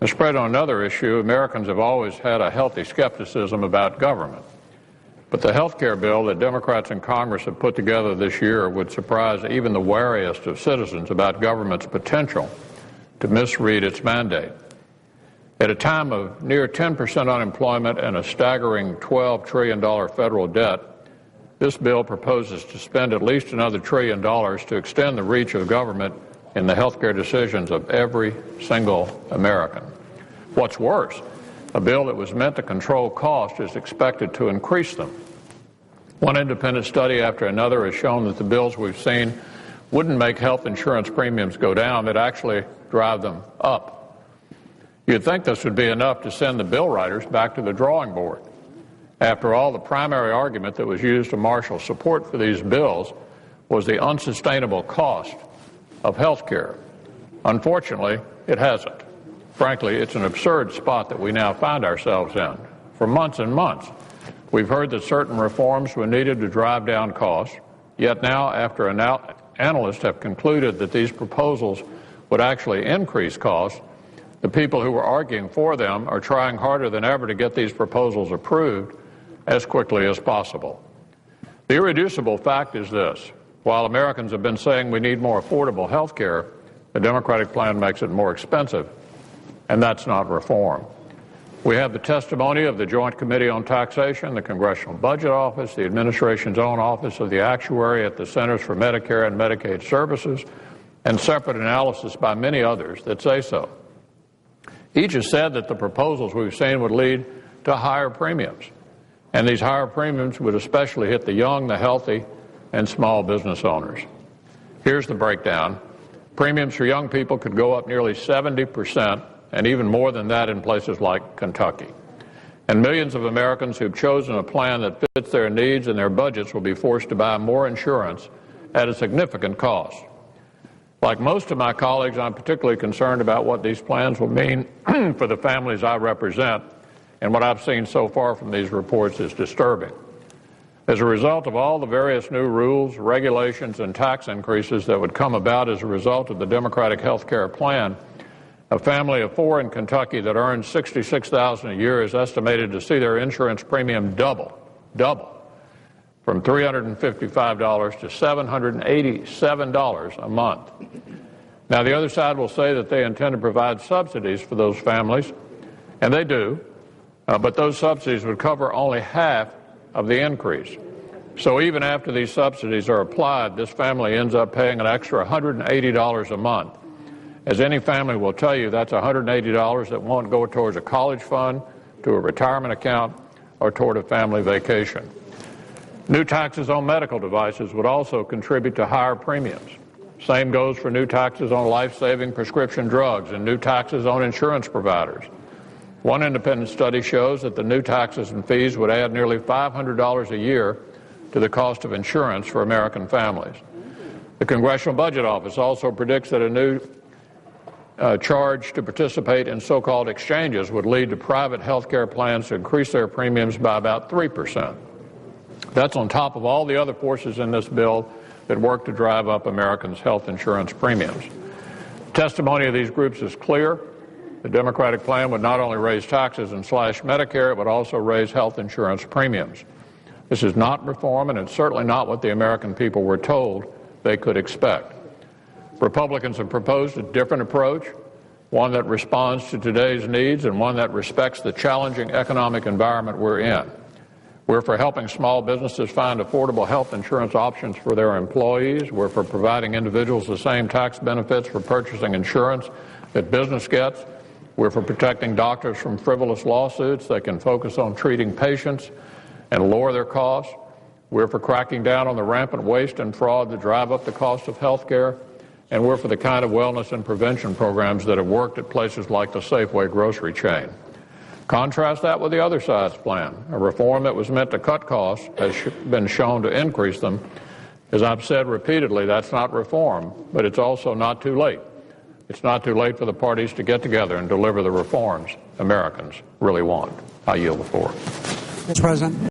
Mr. President, on another issue, Americans have always had a healthy skepticism about government. But the health care bill that Democrats in Congress have put together this year would surprise even the wariest of citizens about government's potential to misread its mandate. At a time of near 10% unemployment and a staggering $12 trillion federal debt, this bill proposes to spend at least another $1 trillion to extend the reach of government in the health care decisions of every single American. What's worse, a bill that was meant to control cost is expected to increase them. One independent study after another has shown that the bills we've seen wouldn't make health insurance premiums go down, they'd actually drive them up. You'd think this would be enough to send the bill writers back to the drawing board. After all, the primary argument that was used to marshal support for these bills was the unsustainable cost of health care. Unfortunately, it hasn't. Frankly, it's an absurd spot that we now find ourselves in. For months and months, we've heard that certain reforms were needed to drive down costs, yet now, after analysts have concluded that these proposals would actually increase costs, the people who were arguing for them are trying harder than ever to get these proposals approved as quickly as possible. The irreducible fact is this: while Americans have been saying we need more affordable health care, the Democratic plan makes it more expensive, and that's not reform. We have the testimony of the Joint Committee on Taxation, the Congressional Budget Office, the administration's own Office of the Actuary at the Centers for Medicare and Medicaid Services, and separate analysis by many others that say so. Each has said that the proposals we've seen would lead to higher premiums, and these higher premiums would especially hit the young, the healthy, and small business owners. Here's the breakdown. Premiums for young people could go up nearly 70%, and even more than that in places like Kentucky. And millions of Americans who've chosen a plan that fits their needs and their budgets will be forced to buy more insurance at a significant cost. Like most of my colleagues, I'm particularly concerned about what these plans will mean for the families I represent, and what I've seen so far from these reports is disturbing. As a result of all the various new rules, regulations, and tax increases that would come about as a result of the Democratic health care plan, a family of 4 in Kentucky that earns $66,000 a year is estimated to see their insurance premium double, from $355 to $787 a month. Now, the other side will say that they intend to provide subsidies for those families, and they do, but those subsidies would cover only half of the increase. So even after these subsidies are applied, this family ends up paying an extra $180 a month. As any family will tell you, that's $180 that won't go towards a college fund, to a retirement account, or toward a family vacation. New taxes on medical devices would also contribute to higher premiums. Same goes for new taxes on life-saving prescription drugs and new taxes on insurance providers. One independent study shows that the new taxes and fees would add nearly $500 a year to the cost of insurance for American families. The Congressional Budget Office also predicts that a new charge to participate in so-called exchanges would lead to private health care plans to increase their premiums by about 3%. That's on top of all the other forces in this bill that work to drive up Americans' health insurance premiums. Testimony of these groups is clear. The Democratic plan would not only raise taxes and slash Medicare, it would also raise health insurance premiums. This is not reform, and it's certainly not what the American people were told they could expect. Republicans have proposed a different approach, one that responds to today's needs and one that respects the challenging economic environment we're in. We're for helping small businesses find affordable health insurance options for their employees. We're for providing individuals the same tax benefits for purchasing insurance that business gets. We're for protecting doctors from frivolous lawsuits that can focus on treating patients and lower their costs. We're for cracking down on the rampant waste and fraud that drive up the cost of health care. And we're for the kind of wellness and prevention programs that have worked at places like the Safeway grocery chain. Contrast that with the other side's plan. A reform that was meant to cut costs has been shown to increase them. As I've said repeatedly, that's not reform, but it's also not too late. It's not too late for the parties to get together and deliver the reforms Americans really want. I yield the floor. Mr. President.